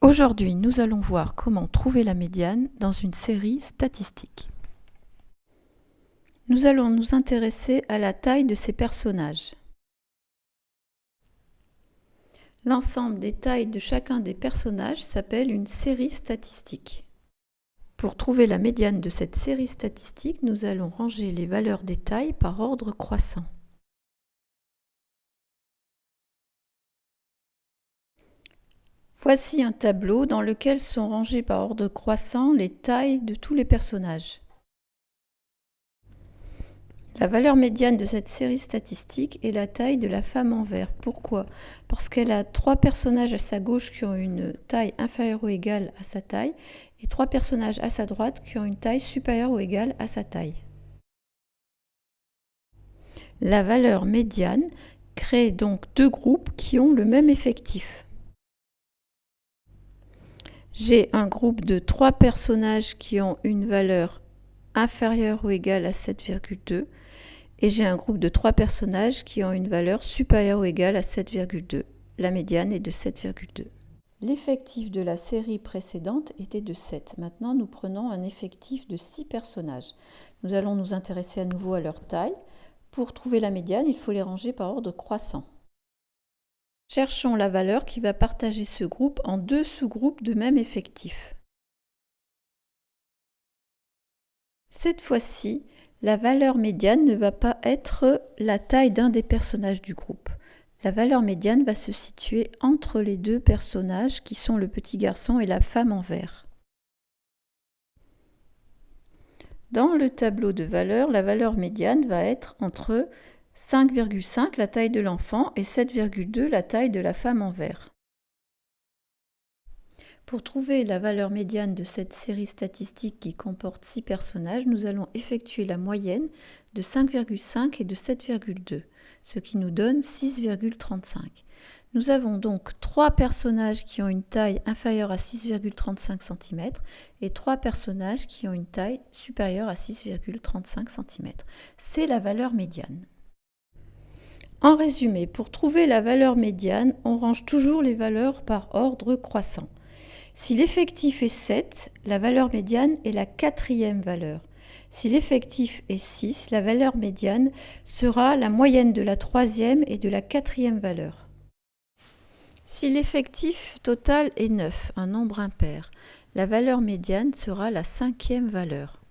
Aujourd'hui, nous allons voir comment trouver la médiane dans une série statistique. Nous allons nous intéresser à la taille de ces personnages. L'ensemble des tailles de chacun des personnages s'appelle une série statistique. Pour trouver la médiane de cette série statistique, nous allons ranger les valeurs des tailles par ordre croissant. Voici un tableau dans lequel sont rangées par ordre croissant les tailles de tous les personnages. La valeur médiane de cette série statistique est la taille de la femme en vert. Pourquoi? Parce qu'elle a 3 personnages à sa gauche qui ont une taille inférieure ou égale à sa taille et 3 personnages à sa droite qui ont une taille supérieure ou égale à sa taille. La valeur médiane crée donc 2 groupes qui ont le même effectif. J'ai un groupe de 3 personnages qui ont une valeur inférieure ou égale à 7,2 et j'ai un groupe de 3 personnages qui ont une valeur supérieure ou égale à 7,2. La médiane est de 7,2. L'effectif de la série précédente était de 7. Maintenant, nous prenons un effectif de 6 personnages. Nous allons nous intéresser à nouveau à leur taille. Pour trouver la médiane, il faut les ranger par ordre croissant. Cherchons la valeur qui va partager ce groupe en 2 sous-groupes de même effectif. Cette fois-ci, la valeur médiane ne va pas être la taille d'un des personnages du groupe. La valeur médiane va se situer entre les 2 personnages qui sont le petit garçon et la femme en vert. Dans le tableau de valeurs, la valeur médiane va être entre 5,5 la taille de l'enfant et 7,2 la taille de la femme en vert. Pour trouver la valeur médiane de cette série statistique qui comporte 6 personnages, nous allons effectuer la moyenne de 5,5 et de 7,2, ce qui nous donne 6,35. Nous avons donc 3 personnages qui ont une taille inférieure à 6,35 cm et 3 personnages qui ont une taille supérieure à 6,35 cm. C'est la valeur médiane. En résumé, pour trouver la valeur médiane, on range toujours les valeurs par ordre croissant. Si l'effectif est 7, la valeur médiane est la 4e valeur. Si l'effectif est 6, la valeur médiane sera la moyenne de la 3e et de la 4e valeur. Si l'effectif total est 9, un nombre impair, la valeur médiane sera la 5e valeur.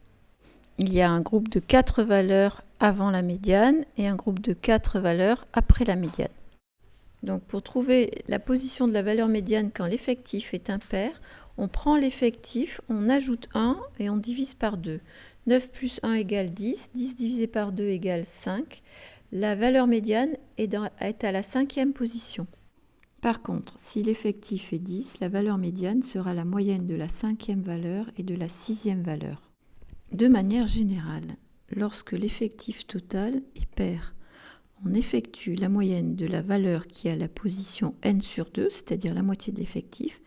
Il y a un groupe de 4 valeurs avant la médiane et un groupe de 4 valeurs après la médiane. Donc pour trouver la position de la valeur médiane quand l'effectif est impair, on prend l'effectif, on ajoute 1 et on divise par 2. 9 plus 1 égale 10, 10 divisé par 2 égale 5. La valeur médiane est à la 5e position. Par contre, si l'effectif est 10, la valeur médiane sera la moyenne de la 5e valeur et de la 6e valeur. De manière générale, lorsque l'effectif total est pair, on effectue la moyenne de la valeur qui a la position n sur 2, c'est-à-dire la moitié de l'effectif,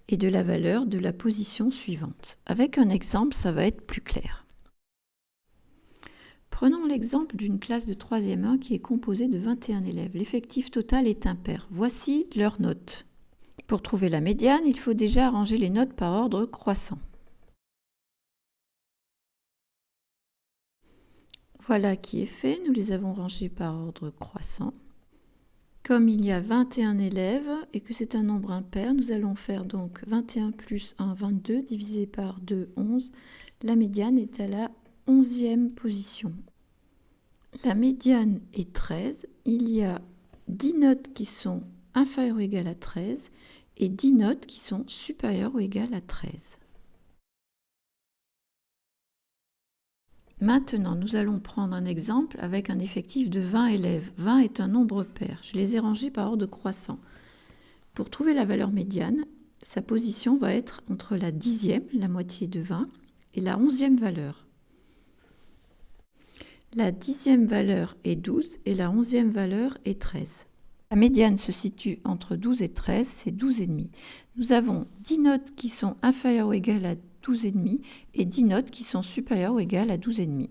et de la valeur de la position suivante. Avec un exemple, ça va être plus clair. Prenons l'exemple d'une classe de 3e 1 qui est composée de 21 élèves. L'effectif total est impair. Voici leurs notes. Pour trouver la médiane, il faut déjà ranger les notes par ordre croissant. Voilà qui est fait, nous les avons rangés par ordre croissant. Comme il y a 21 élèves et que c'est un nombre impair, nous allons faire donc 21 plus 1, 22, divisé par 2, 11. La médiane est à la 11e position. La médiane est 13. Il y a 10 notes qui sont inférieures ou égales à 13 et 10 notes qui sont supérieures ou égales à 13. Maintenant, nous allons prendre un exemple avec un effectif de 20 élèves. 20 est un nombre pair. Je les ai rangés par ordre croissant. Pour trouver la valeur médiane, sa position va être entre la 10e, la moitié de 20, et la 11e valeur. La 10e valeur est 12 et la 11e valeur est 13. La médiane se situe entre 12 et 13, c'est 12,5. Nous avons 10 notes qui sont inférieures ou égales à 12,5 et 10 notes qui sont supérieures ou égales à 12,5.